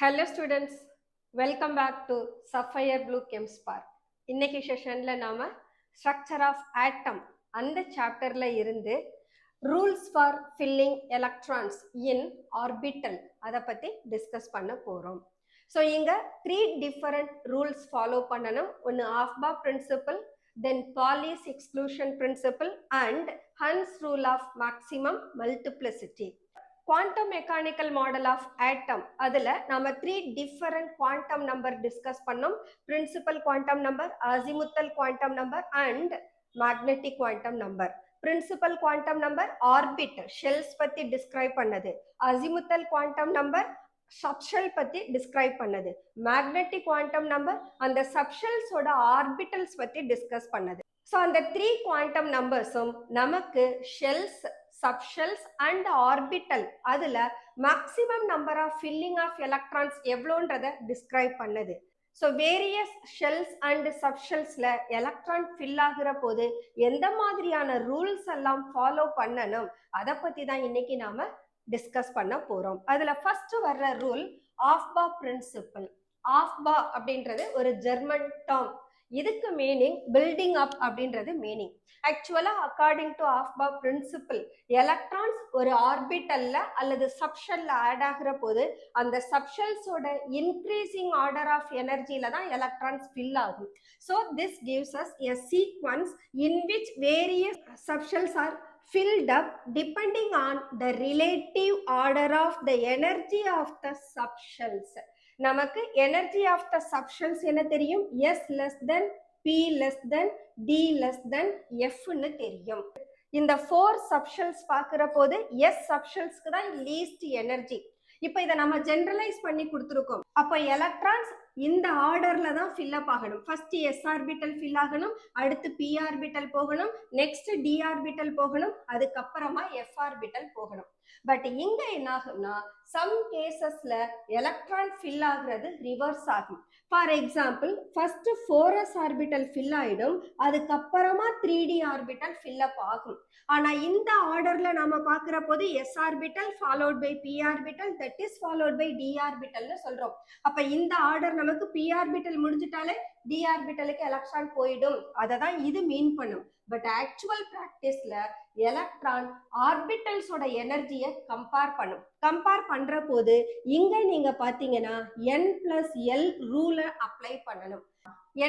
Hello students, welcome back to Sapphire Blue Chem Spark. இன்னைக்கு செஷன்ல நாம structure of ஆட்டம் அந்த சாப்டர்ல இருந்து rules for filling electrons in orbital அதை பத்தி டிஸ்கஸ் பண்ண போறோம். ஸோ இங்க 3 டிஃபரண்ட் ரூல்ஸ் ஃபாலோ பண்ணணும். ஒன்று aufbau principle, then Pauli's exclusion principle and Hund's rule of maximum multiplicity. Quantum mechanical model of atom அதுல நாம 3 டிஃபரண்ட் குவாண்டம் நம்பர் டிஸ்கஸ் பண்ணோம். Principal quantum number, azimuthal quantum number and magnetic quantum number. Principal quantum number orbital shells பத்தி describe பண்ணது, azimuthal quantum number subshell பத்தி describe பண்ணது, magnetic quantum number அந்த சப்ஷெல்ஸோட orbitals பத்தி டிஸ்கஸ் பண்ணது. ஸோ அந்த 3 குவாண்டம் நம்பர்ஸும் நமக்கு ஷெல்ஸ், சப்ஷெல்ஸ் அண்ட் ஆர்பிட்டல் அதுல maximum number of filling of electrons எவ்வளோன்றத டிஸ்கிரைப் பண்ணது. ஸோ வேரியஸ் ஷெல்ஸ் அண்ட் சப்ஷெல்ஸ்ல எலக்ட்ரான் ஃபில் ஆகுற போது எந்த மாதிரியான ரூல்ஸ் எல்லாம் ஃபாலோ பண்ணணும் அதை பத்தி தான் இன்னைக்கு நாம டிஸ்கஸ் பண்ண போறோம். அதுல ஃபர்ஸ்ட் வர்ற ரூல் ஆஃபா பிரின்சிபல். ஆஃபா அப்படின்றது ஒரு ஜெர்மன் டேர்ம். இதுக்கு மீனிங் பில்டிங் அப் அப்படின்றது மீனிங். ஆக்சுவலா according to Aufbau principle electrons ஒரு ஆர்பிட்டல்ல அல்லது சப்ஷெல்ல ஆட் ஆகுற போது அந்த சப்ஷெல்ஸோட இன்க்ரீசிங் ஆர்டர் ஆஃப் எனர்ஜில தான் எலக்ட்ரான்ஸ் ஃபில் ஆகும். So this gives us a sequence in which various subshells are filled up depending on the relative order of the energy of the subshells. நமக்கு energy of the subshells என்ன தெரியும்? S less than P less than D less than F ன்னு தெரியும். இந்த 4 subshells பார்க்கிற போது S subshellsக்கு தான் least energy. இப்போ இதை நம்ம ஜெனரலைஸ் பண்ணி கொடுத்துருக்கோம். அப்போ எலக்ட்ரான்ஸ் இந்த ஆர்டர்ல தான் ஃபில் அப் ஆகணும். ஃபர்ஸ்ட் எஸ் ஆர்பிட்டல் ஃபில் ஆகணும், அடுத்து பி ஆர்பிட்டல் போகணும், நெக்ஸ்ட் டி ஆர்பிட்டல் போகணும், அதுக்கப்புறமா எஃப் ஆர்பிட்டல் போகணும். பட் இங்க என்ன ஆகும்னா சம் கேசஸ்ல எலக்ட்ரான் ஃபில் ஆகுறது ரிவர்ஸ் ஆகும். For example first 4s orbital fill ஆயிடும், அதுக்கப்புறமா 3d ஆர்பிட்டல் ஃபில் அப் ஆகும். ஆனா இந்த ஆர்டர்ல நாம பாக்குற போது s orbital followed by p orbital that is followed by d ஆர்பிட்டல்னு சொல்றோம். அப்ப இந்த ஆர்டர் நமக்கு பி ஆர்பிட்டல் முடிஞ்சிட்டாலே டி ஆர்பிட்டலுக்கு எலக்ட்ரான் போயிடும். அதை தான் இது மீன் பண்ணும். பட் ஆக்சுவல் பிராக்டிஸ்ல எலக்ட்ரான் ஆர்பிட்டல்ஸோட எனர்ஜியை கம்பேர் பண்ணும். கம்பேர் பண்ற போது இங்க நீங்க பாத்தீங்கன்னா n+l ரூலை அப்ளை பண்ணணும்.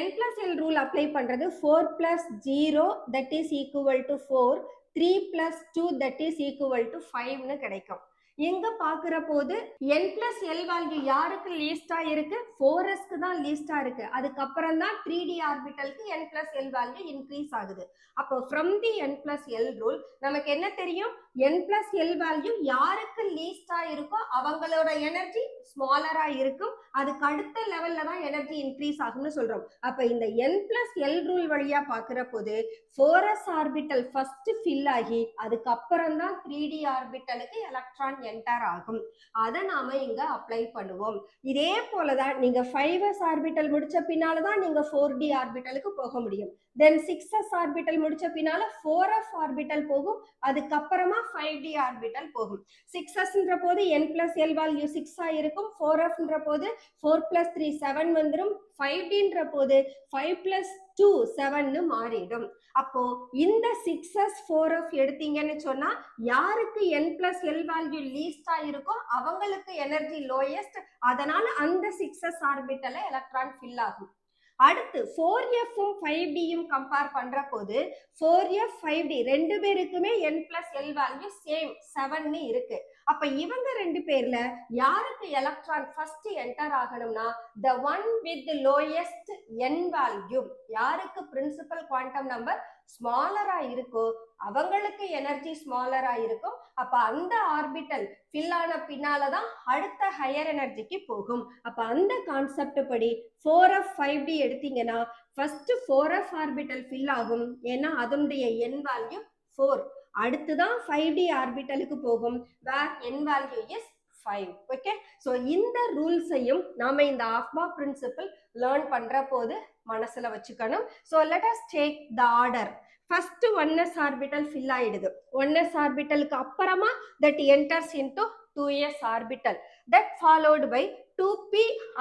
n+l ரூல் அப்ளை பண்றது 4+0 that is equal to 4, 3+2 that is equal to 5ன்னு கிடைக்கும். எங்க பாக்குற போது n+l வேல்யூ யாருக்கு லீஸ்டா இருக்கு? 4sக்கு தான் லீஸ்டா இருக்கு. அதுக்கப்புறம் தான் 3d ஆர்பிட்டலுக்கு n+l வேல்யூ இன்க்ரீஸ் ஆகுது. அப்போ ஃப்ரம் தி n+l ரூல் நமக்கு என்ன தெரியும்? n+l வேல்யூ யாருக்கு லீஸ்டா இருக்கோ அவங்களோட எனர்ஜி ஸ்மாலரா இருக்கும். அதுக்கு அடுத்த லெவல்ல தான் எனர்ஜி இன்க்ரீஸ் ஆகும்னு சொல்றோம். அப்ப இந்த n+l ரூல் வழியா பாக்குற போது 4s ஆர்பிட்டல் ஃபர்ஸ்ட் ஃபில் ஆகி அதுக்கப்புறம் தான் 3d ஆர்பிட்டலுக்கு எலக்ட்ரான் என்டர் ஆகும். அதை நாம இங்க அப்ளை பண்ணுவோம். இதே போலதான் நீங்க 5s ஆர்பிட்டல் முடிச்ச பின்னாலதான் நீங்க 4d ஆர்பிட்டலுக்கு போக முடியும். தென் 6s ஆர்பிட்டல் முடிச்ச பின்னால 4f ஆர்பிட்டல் போகும், அதுக்கப்புறமா 5d ஆர்பிட்டல் போகும். 6sன்ற போது n+l வேல்யூ 6 இருக்கும், 4fன்ற போது 4+3 7 வந்துடும், 5dன்ற போது 5+2 7ன்னு மாறிடும். அப்போ இந்த 6s 4f எடுத்தீங்கன்னு சொன்னா யாருக்கு n+l வேல்யூ லீஸ்டா இருக்கோ அவங்களுக்கு எனர்ஜி லோயஸ்ட். அதனால அந்த 6s ஆர்பிட்டல்ல எலக்ட்ரான் ஃபில் ஆகும். அடுத்து 4fம் 5dயும் கம்பேர் பண்ற போது 4f 5d ரெண்டு பேருக்குமே n+l வேல்யூ சேம் 7ன்னு இருக்கு. அப்ப இவங்க ரெண்டு பேர்ல யாருக்கு எலக்ட்ரான் ஃபர்ஸ்ட் என்டர் ஆகணும்னா the one with the lowest n value, யாருக்கு பிரின்சிபல் குவாண்டம் நம்பர் ஸ்மாலரா இருக்கோ அவங்களுக்கு எனர்ஜி ஸ்மாலரா இருக்கும். அப்ப அந்த ஆர்பிட்டல் ஃபில் ஆன பின்னாலதான் அடுத்த ஹையர் எனர்ஜிக்கு போகும். அப்ப அந்த கான்செப்ட் படி 4f 5d எடுத்தீங்கன்னா ஃபர்ஸ்ட் 4f ஆர்பிட்டல் ஃபில் ஆகும். ஏன்னா அதனுடைய n வேல்யூ 4. அடுத்துதான் 5d ஆர்பிட்டலுக்கு போகும் வேர் n value is 5. Okay, so இந்த ரூல்ஸையும் நாம இந்த ஆஃபா பிரின்சிபல் லேர்ன் பண்ற போது மனசுல வச்சுக்கணும். So let us take the order. First 1s orbital fill ஆயிடுது. 1s ஆர்பிட்டலுக்கு அப்புறமா that enters into 2s orbital that followed by 2p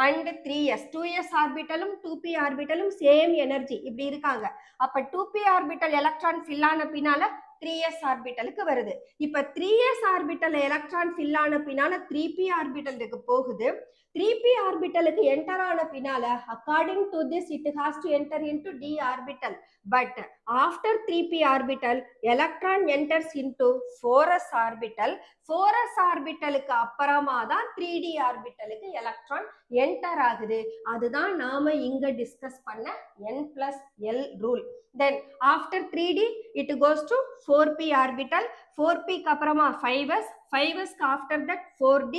and 3s. 2s orbitalum 2p orbitalum same energy இப்படி இருக்காங்க. அப்ப 2p orbital எலக்ட்ரான் fill ஆன பின்னால 3s ஆர்பிட்டலுக்கு வருது. இப்ப 3s orbital electron fill ஆன பின்னால 3p ஆர்பிட்டலுக்கு போகுது. 3p ஆர்பிட்டலுக்கு என்டர் ஆன பின்னால according to this it has to enter into d orbital, but after 3p orbital electron enters into 4s orbital. 4s ஆர்பிட்டலுக்கு அப்புறமா தான் 3d ஆர்பிட்டலுக்கு எலக்ட்ரான் என்டர் ஆகுது. அதுதான் நாம இங்க டிஸ்கஸ் பண்ண n+l rule. Then after 3d it goes to 4p orbital. 4p க்கு அப்புறமா 5s, 5s க்கு after that 4d,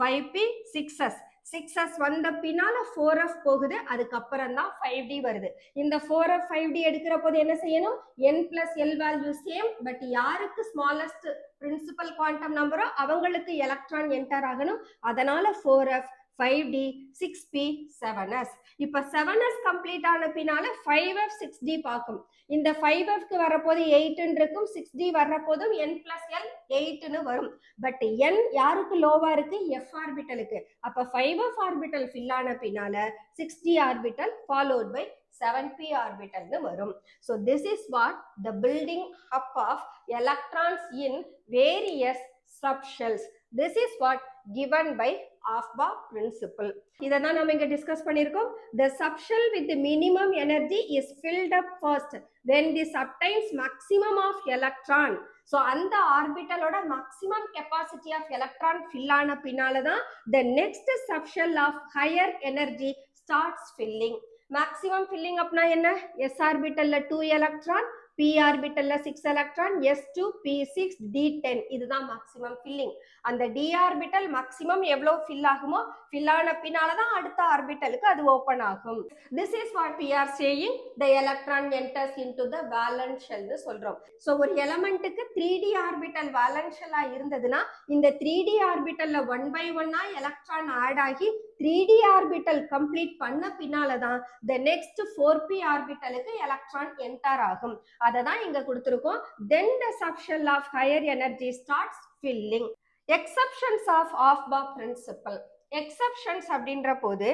5p, 6s. 6s வந்த பின்னால 4f போகுது. அதுக்கப்புறம் தான் 5d வருது. இந்த 4f 5d எடுக்கிற போது என்ன செய்யணும்? n+l வேல்யூ சேம், பட் யாருக்கு ஸ்மாலஸ்ட் பிரின்சிபல் குவாண்டம் நம்பரோ அவங்களுக்கு எலக்ட்ரான் என்டர் ஆகணும். அதனால 4f, 5d, 6p, 7s. இப்ப 7s கம்ப்ளீட் ஆன பின்னால 5f, 6d பார்க்கும். இந்த 5f க்கு வரப்போது 8 இருக்கும், 6d வரப்போதும் n+l 8 வரும். பட் n யாருக்கு லோவா இருக்கு? f ஆர்பிட்டலுக்கு. அப்ப 5f ஆர்பிட்டல் fill ஆன பின்னால 6d orbital followed by 7p orbital வரும். So this is what the building up of electrons in various subshells. This is what given by Aufbau principle. இதான் நாம இங்க டிஸ்கஸ் பண்ணிருக்கோம். The subshell with the minimum energy is filled up first when this obtains maximum of electron. So அந்த ஆர்பிட்டலோட maximum capacity of electron fill ஆன பின்னால தான் the next subshell of higher energy starts filling. Maximum filling apna enna? s orbital la 2 electron, p orbital la 6 electron, s2, p6, d10. இதுதான் maximum filling. அந்த d orbital maximum எவ்வளவு fill ஆகுமோ fill ஆன பின்னால தான் அடுத்த ஆர்பிட்டலுக்கு அது ஓபன் ஆகும். This is what we are saying, the electron enters into the valence shell னு சொல்றோம். சோ ஒரு எலிமெண்ட்டுக்கு 3d ஆர்பிட்டல் valence shell இருந்ததுன்னா இந்த 3d ஆர்பிட்டல்ல 1 by 1 எலக்ட்ரான் ஆட் ஆகி 3d ஆர்பிட்டல் கம்ப்ளீட் பண்ண பின்னால தான் the next 4p ஆர்பிட்டலுக்கு எலக்ட்ரான் என்டர் ஆகும். அத தான் இங்க கொடுத்திருக்கோம். Then the subshell of higher energy starts filling. Exceptions of Aufbau principle. Exceptions அப்படின்ற போது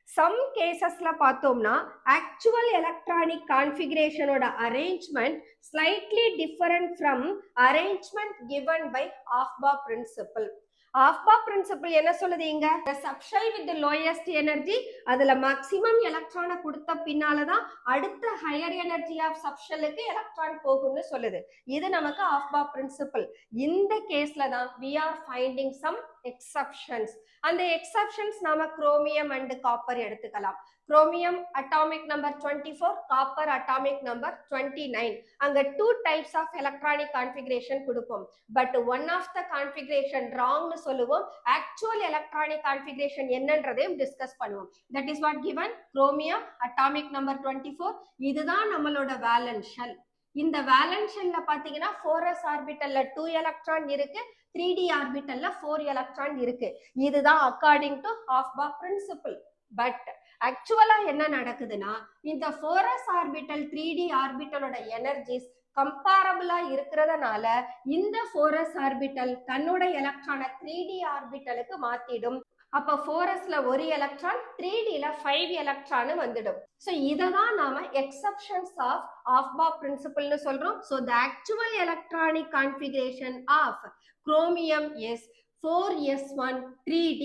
some casesல பார்த்தோம்னா actual electronic configuration ஓட arrangement slightly different from arrangement given by Aufbau principle. Aufbau principle என்ன சொல்லுது இங்க? The subshell with the lowest energy அதுல maximum electron கொடுத்த பின்னால தான் அடுத்த higher energy of subshellக்கு எலக்ட்ரான் போகும்னு சொல்லுது. இது நமக்கு Aufbau principle. இந்த கேஸ்ல தான் we are finding some exceptions. அந்த exceptions நாம chromium and copper எடுத்துக்கலாம். Chromium atomic number 24, copper atomic number 29. அங்க 2 types of electronic configuration கொடுப்போம். But one of the configuration wrong னு சொல்லுவோம். Actual electronic configuration என்னன்றதையும் டிஸ்கஸ் பண்ணுவோம். That is what given. Chromium atomic number 24. இதுதான் நம்மளோட valence shell. இந்த valence shellல பாத்தீங்கன்னா 4s ஆர்பிட்டல்ல 2 எலக்ட்ரான் இருக்கு, 3d ஆர்பிட்டல்ல 4 எலக்ட்ரான் இருக்கு. இதுதான் according to Aufbau principle. But ஆக்சுவலா என்ன நடக்குதுன்னா இந்த 4s ஆர்பிட்டல் 3d ஆர்பிட்டலோட எனர்ஜிஸ் கம்பேரபிளா இருக்கிறதுனால இந்த 4s ஆர்பிட்டல் தன்னோட எலக்ட்ரானை 3d ஆர்பிட்டலுக்கு மாத்திடும். அப்ப 4sல ஒரு எலக்ட்ரான், 3dல 5 எலக்ட்ரான் வந்துடும். சோ இததான் நாம exceptions of Aufbau principle னு சொல்றோம். So the actual electronic configuration of chromium is 4s1 3d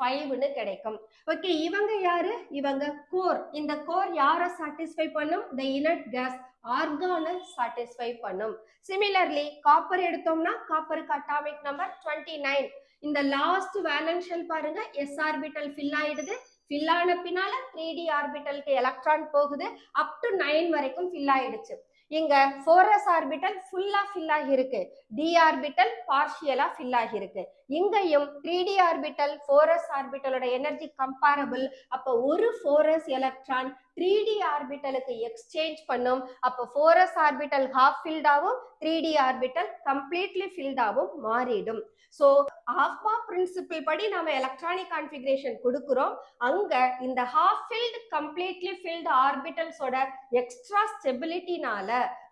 5 னு கிடைக்கும். ஓகே, இவங்க யாரு? இவங்க கோர். இந்த கோர் யாரை சாட்டிஸ்ஃபை பண்ணும்? the inert gas ஆர்கானை சாட்டிஸ்ஃபை பண்ணும். சிமிலர்லி காப்பர் எடுத்தோம்னா காப்பருக்கு அட்டாமிக் நம்பர் 29. இந்த லாஸ்ட் வேலன்ஸ் ஷெல் பாருங்க, s ஆர்பிட்டல் ஃபில் ஆயிடுது. ஃபில் ஆன பின்னால 3d ஆர்பிட்டலுக்கு எலக்ட்ரான் போகுது. அப் டு 9 வரைக்கும் ஃபில் ஆயிடுச்சு. இங்க 4s ஆர்பிட்டல் ஃபுல்லா ஃபில் ஆகி இருக்கு, d ஆர்பிட்டல் பார்ஷியலா ஃபில் ஆகி இருக்கு. இங்கேயும் 3d orbital 4s ஆர்பிட்டலோட energy comparable. அப்ப ஒரு 4s எலக்ட்ரான் 3d ஆர்பிட்டலுக்கு எக்ஸ்சேஞ்ச் பண்ணும். அப்போ 4s ஆர்பிட்டல் ஹாஃப் ஃபில்ட் ஆகும், 3d ஆர்பிட்டல் கம்ப்ளீட்லி ஃபில்ட் ஆகும், மாறிடும். ஸோ ஆஃபா பிரின்சிபிள் படி நம்ம எலக்ட்ரானிக் கான்ஃபிகரேஷன் கொடுக்குறோம். அங்க இந்த ஹாஃப் ஃபில்ட் கம்ப்ளீட்லி ஃபில்ட் ஆர்பிட்டல்ஸோட எக்ஸ்ட்ரா ஸ்டெபிலிட்டினால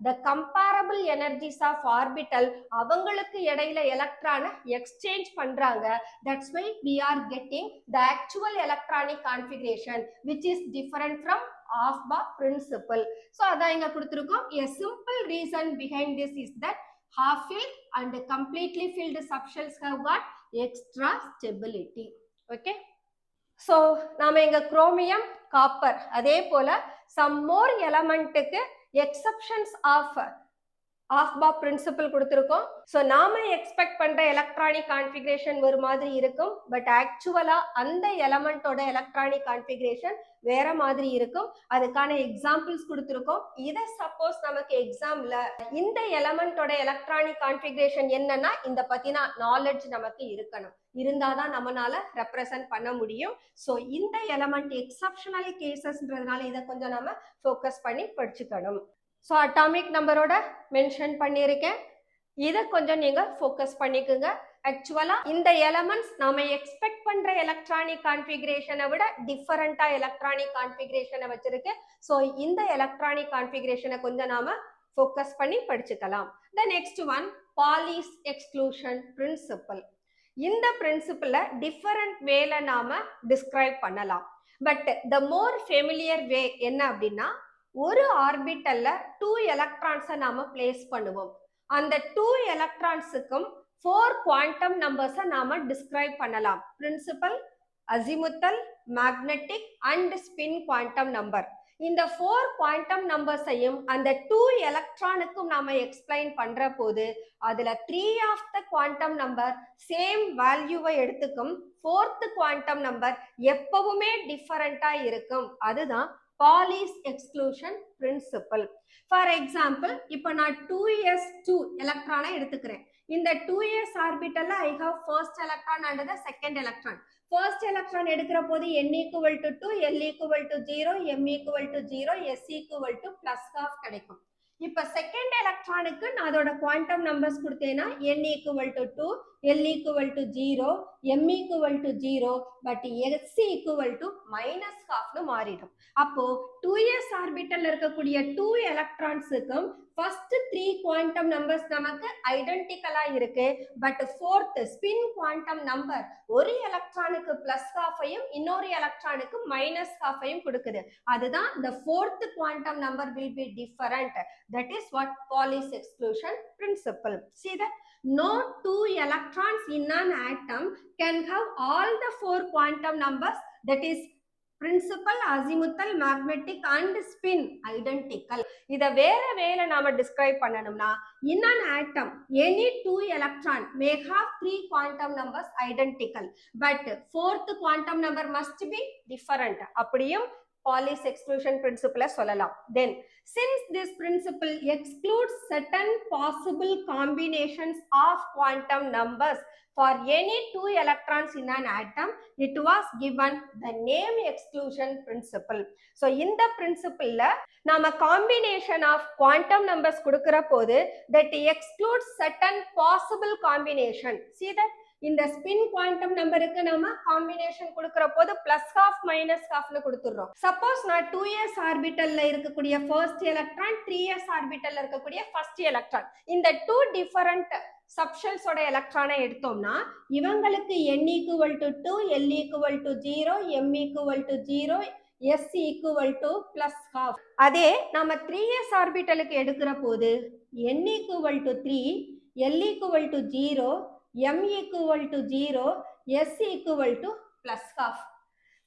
the comparable energies of orbital அவங்களுக்கு இடையில எலக்ட்ரானை எக்ஸ்சேஞ்ச் பண்றாங்க. That's why we are getting the actual electronic configuration which is different from Aufbau principle. So அதான் இங்க கொடுத்திருக்கோம். A simple reason behind this is that half filled and completely filled subshells have got extra stability. Okay, so நாம இங்க chromium, copper, அதே போல some more elementக்கு exceptions of aufbau principle கொடுத்திருக்கோம். So நாம எக்ஸ்பெக்ட் பண்ற எலக்ட்ரானிக் கான்ஃபிகரேஷன் ஒரு மாதிரி இருக்கும், பட் ஆக்சுவலா அந்த எலமெண்டோட எலக்ட்ரானிக் கான்ஃபிகரேஷன் வேற மாதிரி இருக்கும். அதுக்கான எக்ஸாம்பிள்ஸ் கொடுத்திருக்கோம். இதை சப்போஸ் நமக்கு எக்ஸாம்ல இந்த எலமெண்டோட எலக்ட்ரானிக் கான்ஃபிகரேஷன் என்னன்னா இந்த பத்தின நாலேஜ் நமக்கு இருக்கணும், இருந்தாதான் நம்மளால ரெப்ரசன்ட் பண்ண முடியும். ஸோ இந்த எலமெண்ட் எக்ஸப்ஷனல் கேசஸ்ன்றதுனால இதை கொஞ்சம் நம்ம ஃபோக்கஸ் பண்ணி படிச்சுக்கணும். ஸோ அட்டாமிக் நம்பரோட மென்ஷன் பண்ணியிருக்கேன், இதை கொஞ்சம் நீங்க ஃபோக்கஸ் பண்ணிக்கோங்க. ஆக்சுவலா இந்த எலமெண்ட்ஸ் நாம எக்ஸ்பெக்ட் பண்ற எலக்ட்ரானிக் கான்ஃபிகரேஷனை விட டிஃபரெண்டா எலக்ட்ரானிக் கான்ஃபிகரேஷனை வச்சிருக்கு. ஸோ இந்த எலக்ட்ரானிக் கான்ஃபிகரேஷனை கொஞ்சம் நாம ஃபோக்கஸ் பண்ணி படிச்சுக்கலாம். The next one, Pauli's exclusion principle. இந்த பிரின்சிபிளை டிஃபரெண்ட் வேல நாம டிஸ்கிரைப் பண்ணலாம். பட் த மோர் ஃபெமிலியர் வே என்ன அப்படின்னா, ஒரு ஆர்பிட்டல்ல 2 எலக்ட்ரான்ஸை நாம பிளேஸ் பண்ணுவோம். அந்த 2 எலக்ட்ரான்ஸுக்கும் 4 குவாண்டம் நம்பர்ஸை நாம டிஸ்கிரைப் பண்ணலாம். Principal, azimuthal, magnetic and spin quantum number. இந்த 4 குவாண்டம் நம்பர்ஸையும் அந்த 2 எலக்ட்ரானுக்கும் நாம எக்ஸ்பிளைன் பண்ற போது அதுல 3 of the quantum number same வேல்யூவை எடுத்துக்கும், 4th குவாண்டம் நம்பர் எப்பவுமே டிஃபரெண்டா இருக்கும். அதுதான் Pauli's exclusion principle. For example, இப்போ நான் 2s2 எலக்ட்ரானை எடுத்துக்கிறேன். இந்த 2s ஆர்பிட்டல்ல I have first electron and the second electron. First electron எடுக்கிற போது n = 2, l = 0, m = 0, s = +12 கிடைக்கும். இப்ப செகண்ட் எலக்ட்ரானுக்கு நான் அதோட குவாண்டம் நம்பர்ஸ் கொடுத்தேன்னா n = 2, l = 0, m = 0, but s = -12 மாறிடும். அப்போ 2s ஆர்பிட்டல்ல இருக்கக்கூடிய 2 எலக்ட்ரான்ஸுக்கும் ஃபர்ஸ்ட் 3 குவாண்டம் நம்பர்ஸ் நமக்கு ஐடென்டிக்கலா இருக்கு. But 4th spin quantum number ஒரு எலக்ட்ரானுக்கு +12 இன்னொரு எலக்ட்ரானுக்கு -12 கொடுக்குது. அதுதான் the 4th quantum number will be different. That is what Pauli's exclusion principle. See that no 2 electrons in an atom can have all the 4 quantum numbers, that is principal, azimuthal, magnetic and spin identical. இத வேற வேல நாம describe பண்ணனும்னா, in an atom any 2 electron may have 3 quantum numbers identical, but 4th quantum number must be different. அப்படியும் Pauli's exclusion principle சொல்லலாம். Then since this principle excludes certain possible combinations of quantum numbers for any 2 electrons in an atom, it was given the name exclusion principle. So in the principle la nama combination of quantum numbers kudukra podu that excludes certain possible combination. See that இந்த spin quantum நம்பருக்கு நம்ம combination கொடுக்கிற போது +12 -12 னு கொடுத்துறோம். Suppose நான் 2s ஆர்பிட்டல்ல இருக்கக்கூடிய first electron, 3s ஆர்பிட்டல்ல இருக்கக்கூடிய ஃபர்ஸ்ட் எலக்ட்ரான், இந்த 2 டிஃபரண்ட் சப்ஷெல்ஸோட எலக்ட்ரானை எடுத்தோம்னா இவங்களுக்கு n = 2, l = 0, m = 0, s = +12. அதே நம்ம 3s ஆர்பிட்டலுக்கு எடுக்கிற போது n = 3, l = 0, m = 0, s = +12.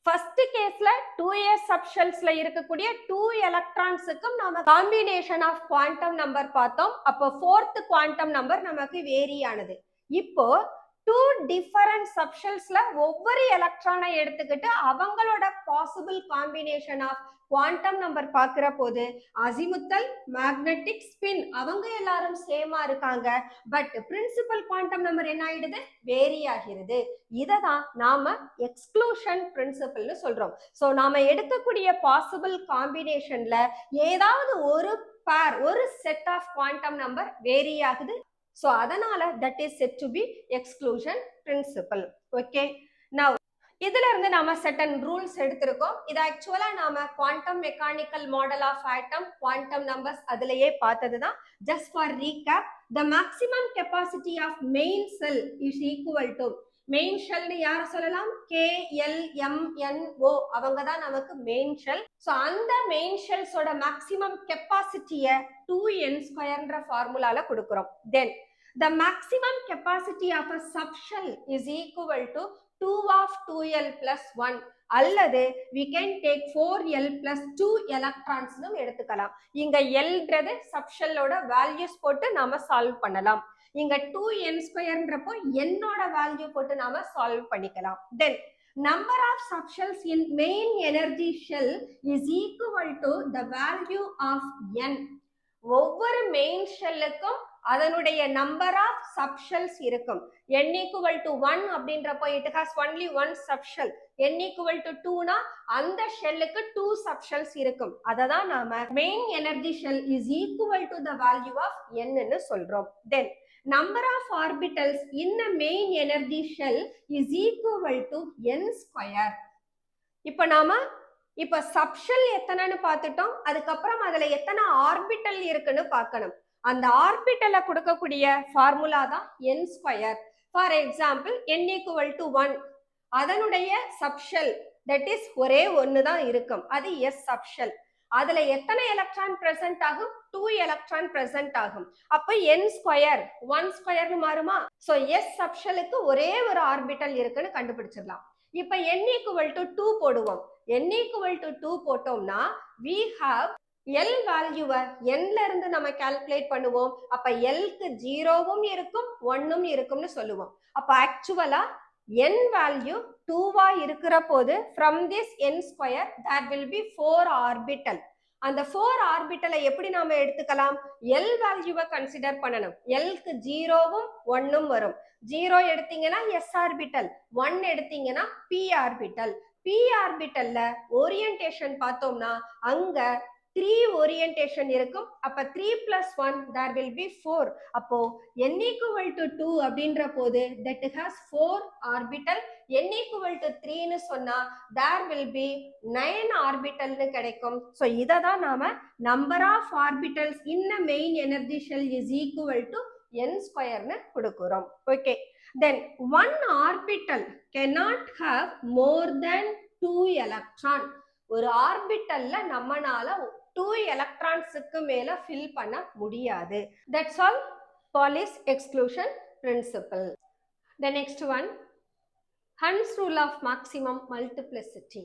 First கேஸ்ல 2s சப்ஷெல்ஸ்ல இருக்கக்கூடிய 2 எலக்ட்ரான்ஸுக்கும் நாம காம்பினேஷன் ஆஃப் குவாண்டம் நம்பர் பார்த்தோம். அப்போ 4th குவாண்டம் நம்பர் நமக்கு வேரி ஆனது. இப்போ டூ டிஃபரண்ட் சப்ஷெல்ஸ்ல ஒவ்வொரு எலக்ட்ரானை எடுத்துக்கிட்டு அவங்களோட possible combination of quantum number பார்க்கிற போது அசிமுத்தல் மேக்னெட்டிக் ஸ்பின் அவங்க எல்லாரும் சேமா இருக்காங்க. பட் பிரின்சிபல் குவாண்டம் நம்பர் என்ன ஆயிடுது, வேரி ஆகிறது. இததான் நாம எக்ஸ்க்ளூஷன் பிரின்சிபல்னு சொல்றோம். சோ நாம எடுக்கக்கூடிய பாசிபிள் காம்பினேஷன்ல ஏதாவது ஒரு பேர், ஒரு set of quantum number vary ஆகுது. So அதனால that is said to be exclusion principle. Okay, now இதுல இருந்து நாம certain rules எடுத்திருக்கோம். இது ஆக்சுவலா நாம quantum mechanical model of atom, quantum numbers அதுலயே பார்த்ததுதான். Just for recap, the maximum capacity of main cell is equal to, main shell யார சொல்லலாம், KLMNO, அவங்க தான் நமக்கு மெயின் ஷெல். சோ அந்த மெயின் ஷெல்ஸோட மேக்ஸிமம் கெப்பாசிட்டிய 2n² ஃபார்முலால கொடுக்கிறோம். தென் the maximum capacity of a subshell is equal to 2 of 2l plus 1, அல்லது we can take 4l plus 2 electrons எடுத்துக்கலாம். இங்க Lன்றது சப்ஷெல்லோட வேல்யூஸ் போட்டு நாம சால்வ் பண்ணலாம். இங்க 2n²ன்றப்போ என்னோட வேல்யூ போட்டு நாம சால்வ் பண்ணிக்கலாம். தென் number of subshells in main energy shell is equal to the value of n. ஒவ்வொரு மெயின் ஷெல்லுக்கும் அதனுடைய நம்பர் ஆஃப் சப்ஷெல்ஸ் இருக்கும். n equal to 1 அப்படின்றப்போ it has only one subshell. n equal to 2 னா அந்த ஷெல்லுக்கு 2 subshells இருக்கும். அததான் நாம main energy shell is equal to the value of n ன்னு சொல்றோம். Then number of orbitals in a main energy shell is equal to n². இப்ப subshell எத்தனைன்னு பார்த்துட்டோம். அதுக்கப்புறம் அதுல எத்தனை ஆர்பிட்டல் இருக்குன்னு பார்க்கணும். அந்த ஆர்பிட்டலை கொடுக்கக்கூடிய ஃபார்முலா தான் n². For example n equal to 1, அதனுடைய சப்ஷெல் தட் இஸ் ஒரே ஒன்னு தான் இருக்கும், அது எஸ் சப்ஷெல். அதுல எத்தனை எலக்ட்ரான் பிரசன்ட் ஆகும், 2 எலக்ட்ரான் பிரசன்ட் ஆகும். அப்ப n² 1² மாறுமா? சோ எஸ் சப்ஷெலுக்கு ஒரே ஒரு ஆர்பிட்டல் இருக்குன்னு கண்டுபிடிச்சிடலாம். இப்ப n equal to 2 போடுவோம். n equal to 2 போட்டோம்னா we have L வேல்யூவை nல இருந்து நம்ம கால்குலேட் பண்ணுவோம். அப்ப Lக்கு 0வும் இருக்கும் 1ம் இருக்கும்னு சொல்லுவோம். அப்ப ஆக்சுவலா n வேல்யூ 2வா இருக்கிற போது from this n² that will be 4 orbital. அந்த 4 ஆர்பிட்டலை எப்படி நாம எடுத்துக்கலாம், L வேல்யூவை கன்சிடர் பண்ணணும். Lக்கு 0வும் 1ம் வரும். 0 எடுத்தீங்கன்னா s ஆர்பிட்டல், 1 எடுத்தீங்கன்னா p ஆர்பிட்டல். p ஆர்பிட்டல்ல ஓரியன்டேஷன் பார்த்தோம்னா அங்க 3 ஓரியன்டேஷன் இருக்கும். அப்ப 3 plus 1 there will be 4. அப்போ n equal to 2 அப்படின்ற போது that has 4 orbital. n equal to 3 ன்னு சொன்னா there will be 9 orbital ன்னு கிடைக்கும். சோ இததான் நாம number of orbitals in a main energy shell is equal to n² ன்னு கொடுக்கிறோம். Okay, then one orbital cannot have more than 2 electron. ஒரு ஆர்பிட்டல்ல நம்மனால 2 எலக்ட்ரான்ஸுக்கு மேல ஃபில் பண்ண முடியாது. That's all Pauli's exclusion principle. The next one, Hund's rule of maximum multiplicity.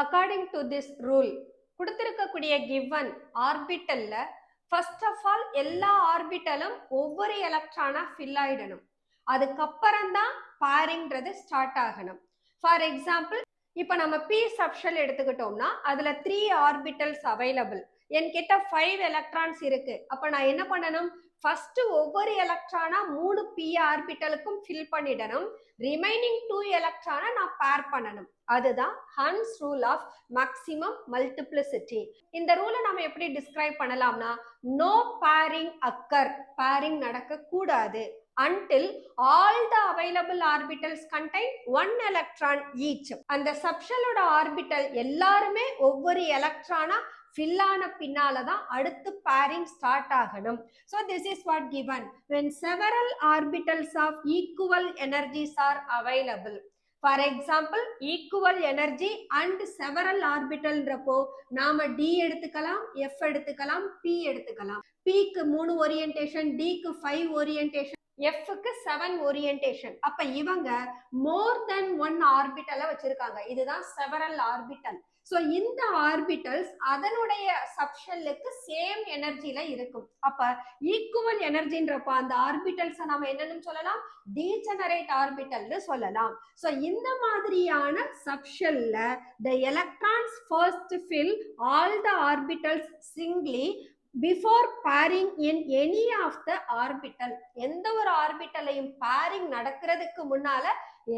According to this rule, கொடுத்திருக்கக்கூடிய given ஆர்பிட்டல்ல first of all எல்லா ஆர்பிட்டலும் ஒவ்வொரு எலக்ட்ரானா fill ஆயிடணும். அதுக்கப்புறம் தான் பேரிங்கிறது ஸ்டார்ட் ஆகணும். ஃபார் எக்ஸாம்பிள், இப்ப நம்ம p சப்ஷெல் எடுத்துக்கிட்டோம்னா அதுல 3 ஆர்பிட்டல்ஸ் அவைலபிள். என்கிட்ட 5 எலக்ட்ரான்ஸ் இருக்கு. அப்ப நான் என்ன பண்ணணும், ஃபர்ஸ்ட் ஒவ்வொரு எலக்ட்ரானா 3 p ஆர்பிட்டலுக்கும் ஃபில் பண்ணிடணும். ரிமைனிங் 2 எலக்ட்ரானை நான் பேர் பண்ணணும். அதுதான் Hund's rule of maximum multiplicity. இந்த ரூலை நம்ம எப்படி டிஸ்கிரைப் பண்ணலாம்னா, நோ பேரிங் அக்கர், பேரிங் நடக்க கூடாது until all the available orbitals contain 1 electron each. அந்த சப்ஷெலோட ஆர்பிட்டல் எல்லாருமே ஒவ்வொரு எலக்ட்ரானா ஃபில் ஆன பின்னாலதான் அடுத்து பேரிங் ஸ்டார்ட் ஆகணும். So this is what given when several orbitals of equal energies are available. For example, equal energy and several orbitalன்றப்போ நாம d எடுத்துக்கலாம், f எடுத்துக்கலாம், p எடுத்துக்கலாம். p க்கு 3 ஓரியன்டேஷன், d க்கு 5 ஓரியன்டேஷன், Fக்கு 7 ஓரியன்டேஷன். அப்ப இவங்க மோர் தென் 1 ஆர்பிட்டலை வச்சிருக்காங்க. இதுதான் செவரல் ஆர்பிட்டல். ஸோ இந்த ஆர்பிட்டல்ஸ் அதனுடைய சப்ஷெல்லுக்கு சேம் எனர்ஜில இருக்கும். அப்ப ஈக்குவல் எனர்ஜின்றப்ப அந்த ஆர்பிட்டல்ஸை நம்ம என்னன்னு சொல்லலாம்? டீஜெனரேட் ஆர்பிட்டல்னு சொல்லலாம். ஸோ இந்த மாதிரியான சப்ஷெல்ல the electrons first fill all the orbitals singly before pairing in any of the orbital. எந்த ஒரு ஆர்பிட்டலையும் பேரிங் நடக்கிறதுக்கு முன்னால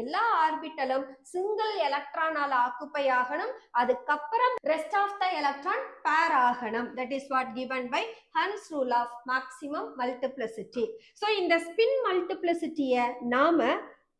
எல்லா ஆர்பிட்டலும் சிங்கிள் எலக்ட்ரானால ஆக்குப்பை ஆகணும். அதுக்கப்புறம் rest of the electron pair ஆகணும். That is what given by Hund's rule of maximum multiplicity. So இந்த spin மல்டிப்ளிசிட்டியை நாம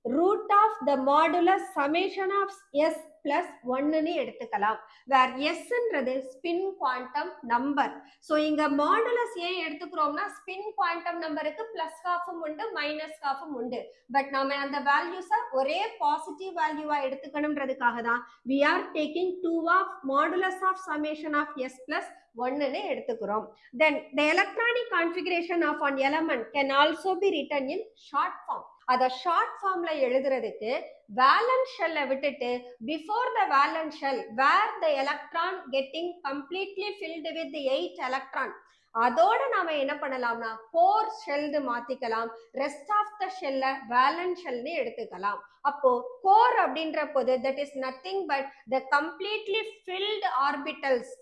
root of the modulus summation of S plus ஒன்னு எடுத்துக்கலாம். வேர் எஸ்ன்றது ஸ்பின் குவாண்டம் நம்பர். ஸோ இங்க மாடுலஸ் ஏன் எடுத்துக்கிறோம்னா ஸ்பின் குவாண்டம் நம்பருக்கு பிளஸ் ஹாஃபும் உண்டு மைனஸ் ஹாஃபும் உண்டு. பட் நம்ம அந்த வேல்யூஸை ஒரே பாசிட்டிவ் வேல்யூவா எடுத்துக்கணும்ன்றதுக்காக தான் we are taking 2 of modulus of summation of s plus 1 எடுத்துக்கிறோம். Then the electronic configuration of an element can also be written in short form. அத ஷார்ட் ஃபார்ம்ல எழுதுறதுக்கு வேலன்ஸ் ஷெல்லை விட்டுட்டு before the valence shell where the electron getting completely filled with 8 electron, அதோட நாம என்ன பண்ணலாம்னா கோர் ஷெல்னு மாத்திக்கலாம். ரெஸ்ட் ஆஃப் த ஷெல்ல வேலன்ஸ் ஷெல்னு எடுத்துக்கலாம். அப்போ கோர் அப்படின்ற போது that is nothing but the completely filled orbitals.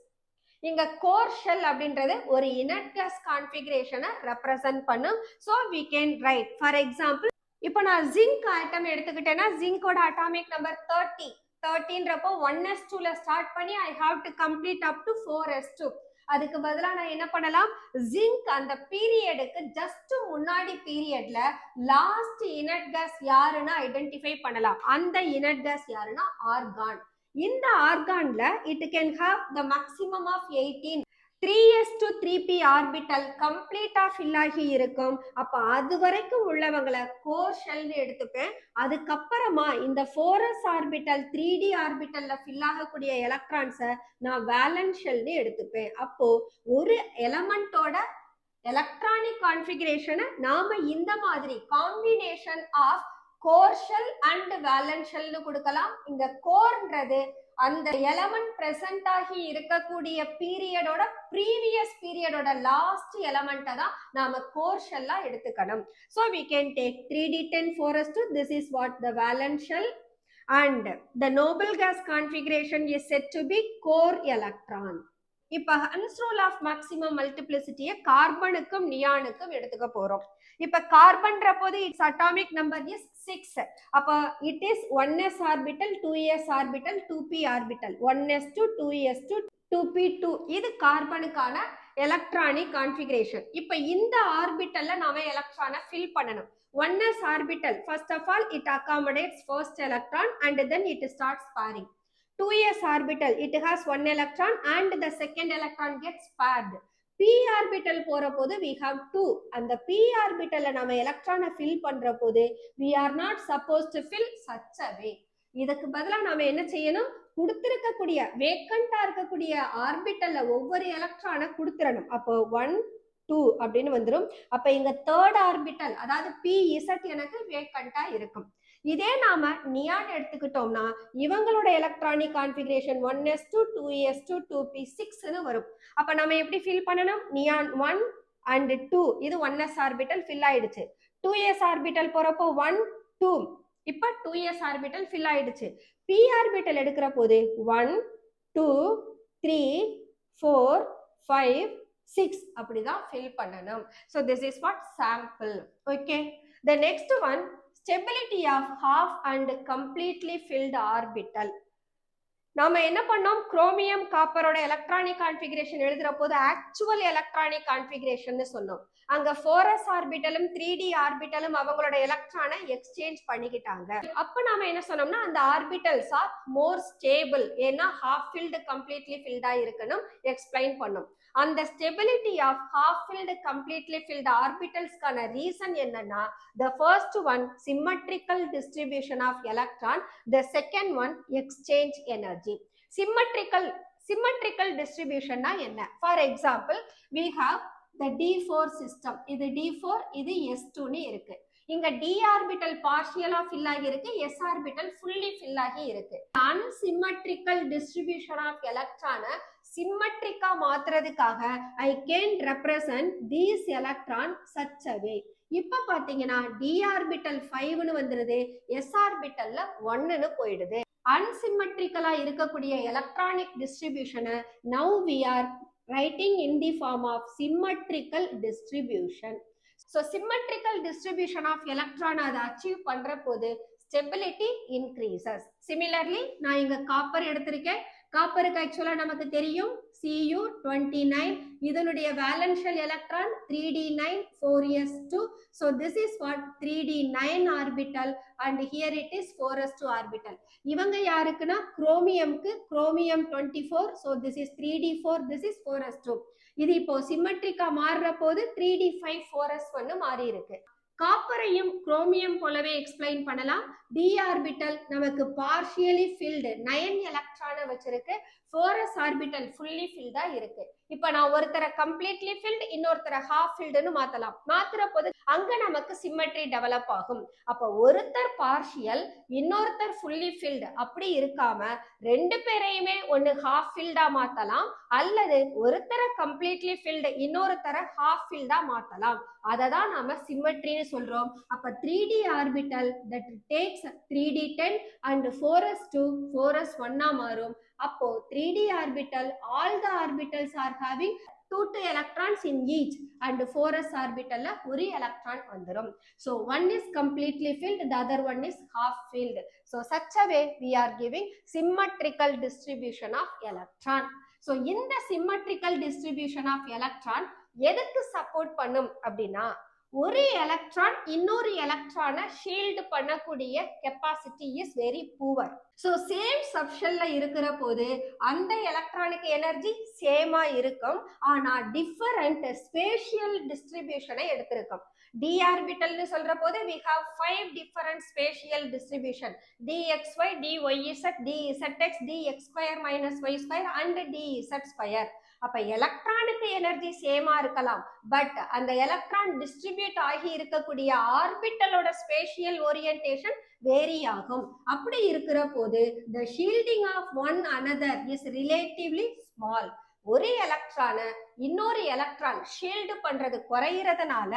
இங்க கோர் ஷெல் அப்படின்றது ஒரு இனர்ட் கேஸ் கான்ஃபிகரேஷனை ரெப்ரசன்ட் பண்ணும். So we can write for example, இப்போ நான் zinc atom எடுத்துக்கிட்டேன்னா ஜிங்கோட atomic number 30ன்றப்போ 1s2ல start பண்ணி I have to complete up to 4s2. அதுக்கு பதிலா நான் என்ன பண்ணலாம்? ஜிங்க் அந்த பீரியடுக்கு ஜஸ்ட் முன்னாடி பீரியட்ல லாஸ்ட் இனர்ட் கேஸ் யாருன்னு ஐடென்டிஃபை பண்ணலாம். அந்த இனர்ட் கேஸ் யாருன்னா ஆர்கான். இந்த ஆர்கான்ல it can have the maximum of 18. 3s to 3p orbital கம்ப்ளீட்டா ஃபில் ஆகி இருக்கும். அப்ப அது வரைக்கும் உள்ளவங்களை கோர் ஷெல்னு எடுத்துப்பேன். அதுக்கப்புறமா இந்த 4s ஆர்பிட்டல் 3d ஆர்பிட்டல்ல ஃபில் ஆகக்கூடிய எலக்ட்ரான்ஸை நான் வேலன்ஸ் ஷெல்னு எடுத்துப்பேன். அப்போ ஒரு எலமெண்டோட எலக்ட்ரானிக் கான்ஃபிகரேஷனை நாம இந்த மாதிரி combination of core shell and valence ஷெல்னு கொடுக்கலாம். இந்த கோர்ன்றது அந்த எலமெண்ட் பிரசன்ட் ஆகி இருக்கக்கூடிய பீரியடோட ப்ரீவியஸ் பீரியடோட லாஸ்ட் எலமெண்ட்டை தான் நாம கோர் ஷெல்லா எடுத்துக்கணும். So we can take 3d10 4s2. this is what the valence shell, and the noble gas configuration is said to be core electron. இப்ப Hund's rule of maximum multiplicity கார்பனுக்கும் நியானுக்கும் எடுத்துக்க போறோம். இப்ப கார்பன்ற போது it's atomic number is 6. அப்ப it is 1s orbital 2s orbital 2p orbital 1s2 2s2 2p2. இது கார்பனுக்கான electronic configuration. இப்ப இந்த ஆர்பிட்டல்ல நாம எலக்ட்ரானை ஃபில் பண்ணணும். 1s orbital first of all it accommodates first electron and then it starts pairing. 2s orbital it has 1 electron and the second electron gets paired. p orbital போற போது we have 2. அந்த p orbitalல நாம எலக்ட்ரானை fill பண்ற போது we are not supposed to fill such a way. இதுக்கு பதிலா நாம என்ன செய்யணும்? கொடுத்திருக்கக்கூடிய வேக்கண்டா இருக்கக்கூடிய ஆர்பிட்டல்ல ஒவ்வொரு எலக்ட்ரானை கொடுத்துடணும். அப்போ 1 2 அப்படின்னு வந்துடும். அப்ப இங்க தேர்ட் ஆர்பிட்டல் அதாவது pz எனக்கு வேக்கண்டா இருக்கும். இதே நாம நியான் எடுத்துக்கிட்டோம்னா இவங்களோட எலக்ட்ரானிக் கான்ஃபிகரேஷன் 1s2 2s2 2p6ன்னு வரும். அப்ப நம்ம எப்படி ஃபில் பண்ணணும்? நியான் 1 and 2 இது 1s ஆர்பிட்டல் ஃபில் ஆயிடுச்சு. 2s ஆர்பிட்டல் போறப்போ 1 2 இப்ப 2s ஆர்பிட்டல் ஃபில் ஆயிடுச்சு. p ஆர்பிட்டல் எடுக்கிற போது 1 2 3 4 5 6 அப்படிதான் ஃபில் பண்ணணும். so this is what sample. okay, the next one, stability of half and completely filled orbital. நாம என்ன பண்ணோம்? குரோமியம் காப்பரோட எலக்ட்ரானிக் கான்ஃபிகரேஷன் எழுதுற போது ஆக்சுவல் எலக்ட்ரானிக் கான்ஃபிகரேஷன் சொன்னோம். அங்க 4s ஆர்பிட்டலும் 3d ஆர்பிட்டலும் அவங்களோட எலக்ட்ரானை எக்ஸ்சேஞ்ச் பண்ணிக்கிட்டாங்க. அப்ப நாம என்ன சொன்னோம்னா அந்த ஆர்பிட்டல்ஸ் ஆர் மோர் ஸ்டேபிள். ஏன்னா ஹாஃப் ஃபில்டு கம்ப்ளீட்லி ஃபில்டா இருக்கணும் எக்ஸ்பிளைன் பண்ணோம். அந்த stability of half filled completely filled ஆர்பிட்டல்ஸ்க்கான ரீசன் என்னன்னா the first one symmetrical distribution of electron, the second one exchange energy. symmetrical distribution na enna? For example, we have the d4 system. இது d4 இது s2 னு இருக்கு. இங்க d orbital பார்ஷியலா fill ஆகி இருக்கு, s orbital fully fill ஆகி இருக்கு. Unsymmetrical distribution of எலக்ட்ரானை சிம்மெட்ரிக்கா மாத்துறதுக்காக I can represent these electron such a way. இப்ப பாத்தீங்கன்னா d ஆர்பிட்டல் 5ன்னு வந்துருது, s ஆர்பிட்டல்ல 1ன்னு போயிடுது. அன்சிமெட்ரிக்கலா இருக்கக்கூடிய electronic டிஸ்ட்ரிபியூஷனை now we are writing in the form of symmetrical distribution. So symmetrical distribution of electron அதை achieve பண்ற போது stability increases. Similarly நான் இங்க காப்பர் எடுத்திருக்கேன். காப்பருக்கு ஆக்சுவலா நமக்கு தெரியும் Cu29, இதனுடைய வேலன்ஷியல் electron 3d9 4s2. So this is what 3d9 orbital and here it is 4s2 orbital. இவங்க யாருக்குன்னா குரோமியம்க்கு chromium 24. So this is 3d4, this is 4s2. இது இப்போ சிமெட்ரிக்கா மாறுற போது 3d5 4s1 மாறி இருக்கு. காப்பரையும் குரோமியம் போலவே எக்ஸ்பிளைன் பண்ணலாம். d ஆர்பிட்டல் நமக்கு பார்ஷியலி ஃபில்டு 9 எலக்ட்ரானை வச்சிருக்கு, 4s ஆர்பிட்டல் ஃபுல்லி ஃபில்டா இருக்கு. இப்ப நான் ஒருத்தரை கம்ப்ளீட்லி ஃபில்டு இன்னொருத்தரை ஹாஃப் ஃபில்டுன்னு மாத்தலாம். மாத்துற போது அங்க நமக்கு சிமெட்ரி டெவலப் ஆகும். அப்ப ஒருத்தர் பார்ஷியல் இன்னொருத்தர் ஃபுல்லி ஃபில்டு அப்படி இருக்காம ரெண்டு பேரையுமே ஒன்னு ஹாஃப் ஃபில்டா மாத்தலாம், அல்லது ஒருத்தரை கம்ப்ளீட்லி ஃபில்டு இன்னொருத்தரை ஹாஃப் ஃபில்டா மாத்தலாம். அதை தான் நாம சிமெட்ரின்னு சொல்றோம். அப்ப 3d orbital that takes 3d10 and 4s2 4s1 மாறும். அப்போ 3d orbital all the orbitals are having 2 electrons in each and 4s orbital ஒரு electron வந்துரும். So one is completely filled, the other one is half filled. So such a way we are giving symmetrical distribution of electron. So இந்த symmetrical distribution of electron எதுக்கு support பண்ணும் அப்படின்னா, ஒரு electron இன்னொரு எலக்ட்ரானை shield பண்ணக்கூடிய capacity is very poor. So same சப்ஷெல்ல இருக்கிற போது அந்த எலக்ட்ரானுக்கு எனர்ஜி சேமா இருக்கும், ஆனா டிஃபரண்ட் ஸ்பேஷியல் டிஸ்ட்ரிபியூஷனை எடுத்திருக்கும். d ஆர்பிட்டல்னு சொல்ற போது we have 5 different spatial distribution, dxy dyz dzx dx square minus y square and dz square. அப்ப எலக்ட்ரானுக்கு எனர்ஜி சேமா இருக்கலாம், பட் அந்த எலக்ட்ரான் டிஸ்ட்ரிபியூட் ஆகி இருக்கக்கூடிய ஆர்பிட்டலோட ஸ்பேஷியல் ஓரியன்டேஷன் வேரி ஆகும். அப்படி இருக்கிற போது the shielding of one another is relatively small. ஒரு எலக்ட்ரானை இன்னொரு எலக்ட்ரான் ஷீல்டு பண்றது குறையிறதுனால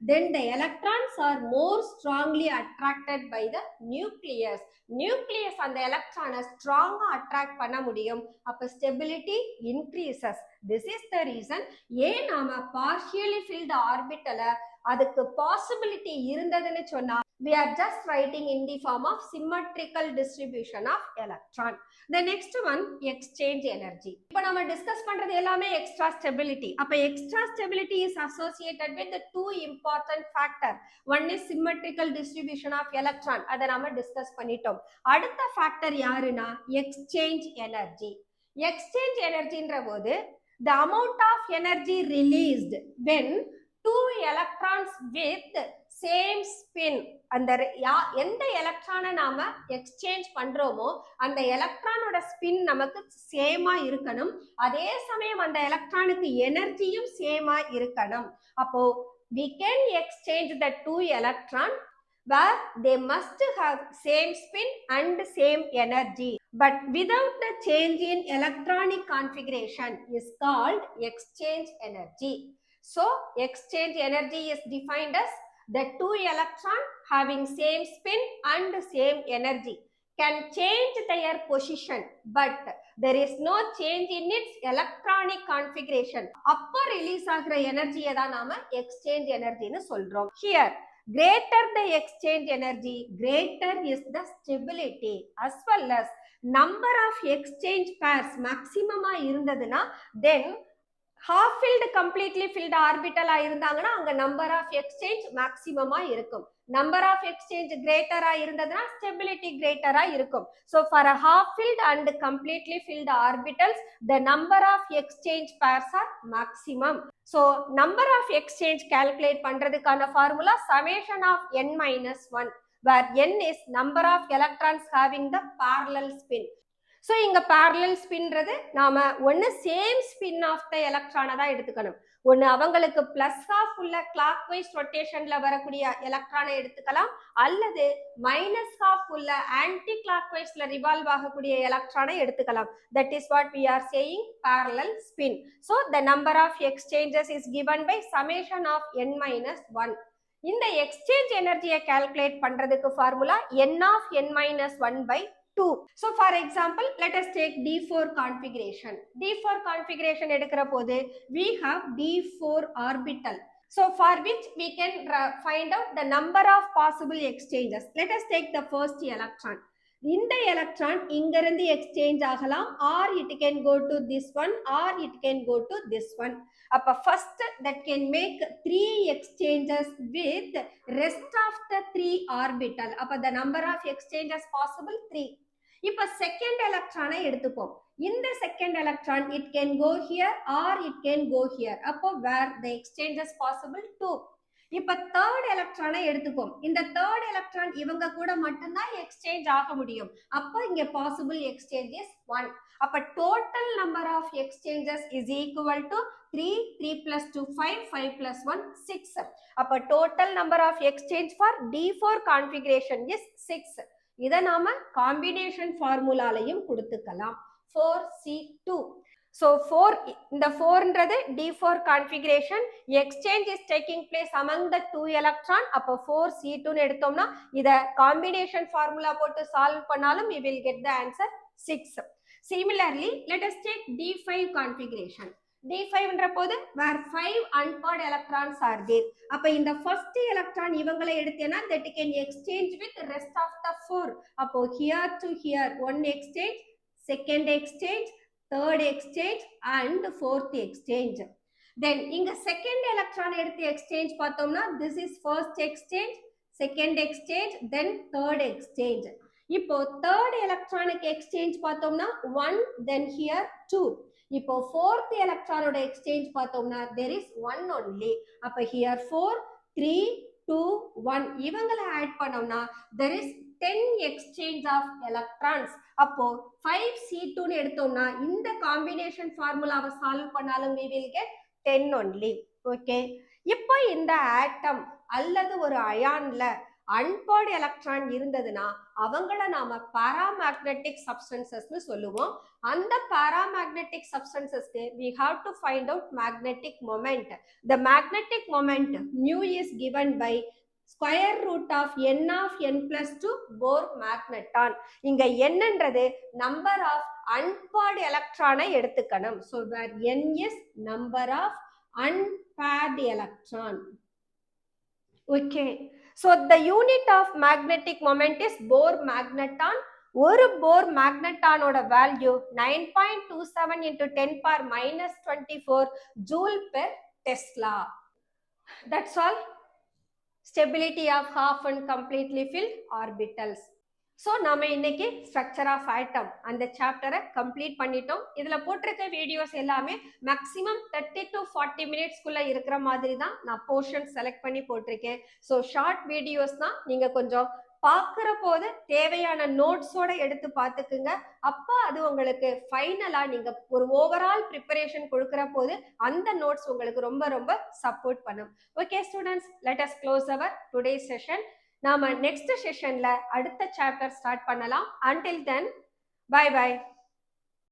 then the electrons are more strongly attracted by the nucleus. Nucleus அந்த எலக்ட்ரானை ஸ்ட்ராங்கா அட்ராக்ட் பண்ண முடியும். அப்ப stability increases. This is the reason ஏன் நாம பார்ஷியலி ஃபில்டு ஆர்பிட்டலை அதுக்கு பாசிபிலிட்டி இருந்ததுன்னு சொன்னா we are just writing in the form of symmetrical distribution of electron. The next one exchange energy. இப்போ நம்ம டிஸ்கஸ் பண்றது எல்லாமே எக்ஸ்ட்ரா ஸ்டெபிலிட்டி. அப்ப extra stability is associated with the two important factor. One is symmetrical distribution of electron. அதை நாம discuss பண்ணிட்டோம். அடுத்த factor யாருன்னா எக்ஸ்சேஞ்ச் எனர்ஜி. எக்ஸ்சேஞ்ச் எனர்ஜின்ற போது the amount of energy released when two electrons with same spin, அந்த எந்த எலக்ட்ரானை நாம எக்ஸ்சேஞ்ச் பண்றோமோ அந்த எலக்ட்ரானோட ஸ்பின் நமக்கு சேமா இருக்கணும், அதே சமயம் அந்த எலக்ட்ரானுக்கு எனர்ஜியும் சேமா இருக்கணும். அப்போ we can exchange the two electron where they must have same spin and same energy, but without the change in electronic configuration is called exchange energy. So exchange energy is defined as the two electron having same spin and same energy can change their position, but there is no change in its electronic configuration. அப்போ release ஆகிற எனர்ஜியை தான் நாம exchange எனர்ஜின்னு சொல்றோம். Here greater the exchange energy, greater is the stability as well as number of exchange pairs maximum இருந்ததுன்னா then half filled completely filled orbital இருந்தாங்கன்னா அங்க number of exchange maximum இருக்கும். number of exchange greater இருந்ததுன்னா stability greater இருக்கும். So for a half filled and completely filled orbitals the number of exchange pairs are maximum. So number of exchange calculate பண்றதுக்கான formula summation of n minus 1, where n is number of electrons having the parallel spin. So இங்க parallel ஸ்பின்றது நாம ஒன்னு same spin of the எலக்ட்ரானை தான் எடுத்துக்கணும். ஒன்னு அவங்களுக்கு plus half உள்ள கிளாக் வைஸ் ரொட்டேஷன்ல வரக்கூடிய எலக்ட்ரானை எடுத்துக்கலாம், அல்லது மைனஸ் ஹாஃப் உள்ள ஆன்டி கிளாக் வைஸ்ல ரிவால்வ் ஆகக்கூடிய எலக்ட்ரானை எடுத்துக்கலாம். That is what we are saying parallel spin. So the number of exchanges is given by summation of n minus 1. இந்த எக்ஸ்சேஞ்ச் எனர்ஜியை கால்குலேட் பண்றதுக்கு formula n of n minus 1 by 2. So for example, let us take D4 configuration. D4 configuration எடுக்கிற போது we have D4 orbital. So for which we can find out the number of possible exchanges. Let us take the first electron. இந்த electron இங்கிருந்து exchange ஆகலாம், or it can go to this one, or it can go to this one. அப்ப first that can make 3 exchanges with rest of the 3 orbital. அப்ப the number of exchanges possible 3. இப்ப second எலக்ட்ரானை எடுத்துப்போம். இந்த second electron it can go here or it can go here. அப்போ where the exchanges possible 2. இப்ப third எலக்ட்ரானை எடுத்துப்போம். இந்த தேர்ட் எலக்ட்ரான் இவங்க கூட மட்டும்தான் எக்ஸ்சேஞ்ச் ஆக முடியும். அப்ப இங்க பாசிபிள் எக்ஸ்சேஞ்ச் இஸ் 1. அப்ப total number of exchanges is equal to 3, 3 plus 2 5, 5 plus 1 6. அப்ப total number of exchange for D4 configuration is 6. இத நாம காம்பினேஷன் ஃபார்முலாலையும் கொடுத்துக்கலாம். 4C2. So 4, இந்த 4ன்றது D4 configuration, exchange is taking place among the 2 electron. அப்போ 4C2 னு எடுத்தோம்னா இத combination formula போட்டு solve பண்ணாலும் we will get the answer 6. Similarly, let us take D5 configuration. D5 ன்ற போது where 5 unpaired electrons are there. அப்ப இந்த first electron இவங்களை எடுத்தேனா that can exchange with rest of the 4. அப்போ here to here one exchange, second exchange, third exchange and fourth exchange. Then inga second electron எடுத்து exchange பார்த்தோம்னா this is first exchange, second exchange, then third exchange. இப்போ third electronic exchange பார்த்தோம்னா 1, then here 2. இப்போ fourth electron ஓட exchange பார்த்தோம்னா there is 1 only. அப்ப here 4, 3, 2, 1 இவங்களை add பண்ணோம்னா there is 10 exchange of electrons. அப்போ 5C2 னு எடுத்தோம்னா இந்த காம்பினேஷன் ஃபார்முலாவை சால்வ் பண்ணாலும் we will get 10 only. Okay, இப்போ இந்த ஆட்டம் அல்லது ஒரு அயான்ல அன்பேர்ட் எலக்ட்ரான் இருந்ததுன்னா அவங்கள நாம பாராமேக்னெட்டிக் சப்ஸ்டன்சஸ்னு சொல்லுவோம். அந்த பாராமேக்னெட்டிக் சப்ஸ்டன்சஸ்க்கு we have to find out magnetic moment. The magnetic moment mu is given by square root of n plus 2 Bohr magneton. இங்க என்னன்றது number of unpaired electron எடுத்துக்கணும். So where n is number of unpaired electron. Okay, so the unit of magnetic moment is Bohr magneton. ஒரு Bohr magneton ஓட value 9.27 into 10 power minus 24 joule per Tesla. That's all. Stability of half and completely filled orbitals. So நாம இன்னைக்கு structure of atom அந்த சாப்டரை complete பண்ணிட்டோம். இதுல போட்டிருக்க videos எல்லாமே maximum 30 to 40 மினிட்ஸ்க்குள்ள இருக்கிற மாதிரி தான் நான் போர்ஷன் செலக்ட் பண்ணி போட்டிருக்கேன். ஸோ ஷார்ட் வீடியோஸ் தான், நீங்க கொஞ்சம் பார்க்குற போது தேவையான நோட்ஸோட எடுத்து பார்த்துக்குங்க. அப்போ அது உங்களுக்கு ஃபைனலா நீங்க ஒரு ஓவரால் ப்ரிப்பரேஷன் கொடுக்குற போது அந்த நோட்ஸ் உங்களுக்கு ரொம்ப ரொம்ப சப்போர்ட் பண்ணும். Okay students, let us close our today session. நாம நெக்ஸ்ட் செஷன்ல அடுத்த சாப்டர் ஸ்டார்ட் பண்ணலாம். Until then, bye by.